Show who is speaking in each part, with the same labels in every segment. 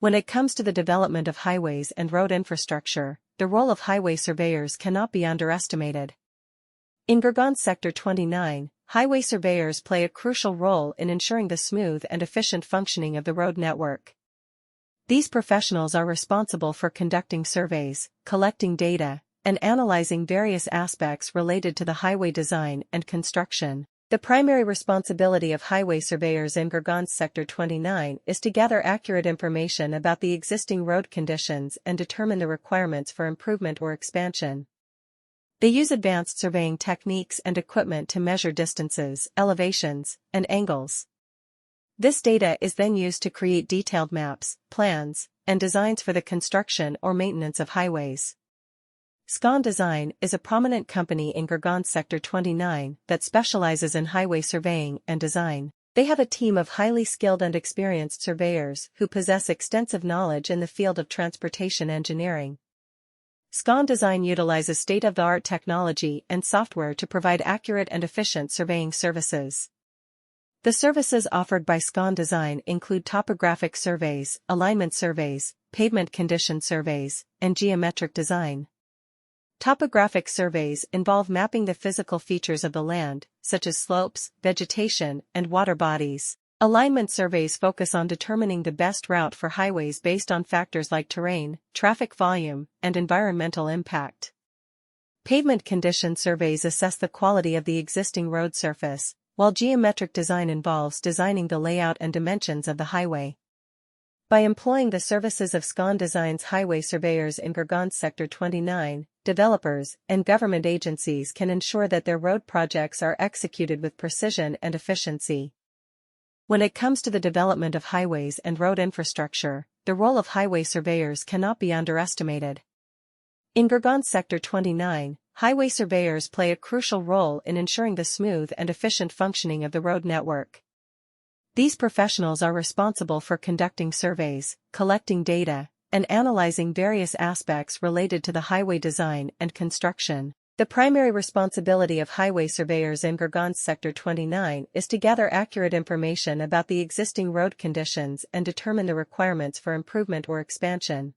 Speaker 1: When it comes to the development of highways and road infrastructure, the role of highway surveyors cannot be underestimated. In Gurgaon Sector 29, highway surveyors play a crucial role in ensuring the smooth and efficient functioning of the road network. These professionals are responsible for conducting surveys, collecting data, and analyzing various aspects related to the highway design and construction. The primary responsibility of highway surveyors in Gurgaon Sector 29 is to gather accurate information about the existing road conditions and determine the requirements for improvement or expansion. They use advanced surveying techniques and equipment to measure distances, elevations, and angles. This data is then used to create detailed maps, plans, and designs for the construction or maintenance of highways. Scon Design is a prominent company in Gurgaon Sector 29 that specializes in highway surveying and design. They have a team of highly skilled and experienced surveyors who possess extensive knowledge in the field of transportation engineering. Scon Design utilizes state-of-the-art technology and software to provide accurate and efficient surveying services. The services offered by Scon Design include topographic surveys, alignment surveys, pavement condition surveys, and geometric design. Topographic surveys involve mapping the physical features of the land, such as slopes, vegetation, and water bodies. Alignment surveys focus on determining the best route for highways based on factors like terrain, traffic volume, and environmental impact. Pavement condition surveys assess the quality of the existing road surface, while geometric design involves designing the layout and dimensions of the highway. By employing the services of Scon Design's highway surveyors in Gurgaon Sector 29, developers and government agencies can ensure that their road projects are executed with precision and efficiency. When it comes to the development of highways and road infrastructure, the role of highway surveyors cannot be underestimated. In Gurgaon Sector 29, highway surveyors play a crucial role in ensuring the smooth and efficient functioning of the road network. These professionals are responsible for conducting surveys, collecting data, and analyzing various aspects related to the highway design and construction. The primary responsibility of highway surveyors in Gurgaon Sector 29 is to gather accurate information about the existing road conditions and determine the requirements for improvement or expansion.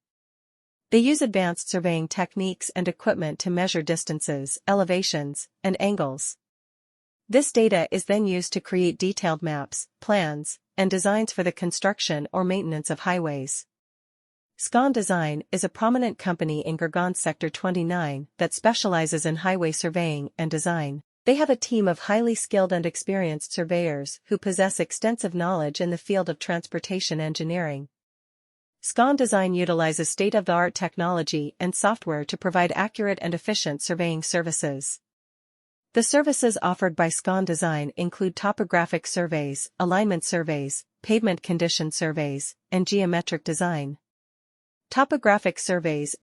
Speaker 1: They use advanced surveying techniques and equipment to measure distances, elevations, and angles. This data is then used to create detailed maps, plans, and designs for the construction or maintenance of highways. Scon Design is a prominent company in Gurgaon Sector 29 that specializes in highway surveying and design. They have a team of highly skilled and experienced surveyors who possess extensive knowledge in the field of transportation engineering. Scon Design utilizes state-of-the-art technology and software to provide accurate and efficient surveying services. The services offered by Scon Design include topographic surveys, alignment surveys, pavement condition surveys, and geometric design. Topographic surveys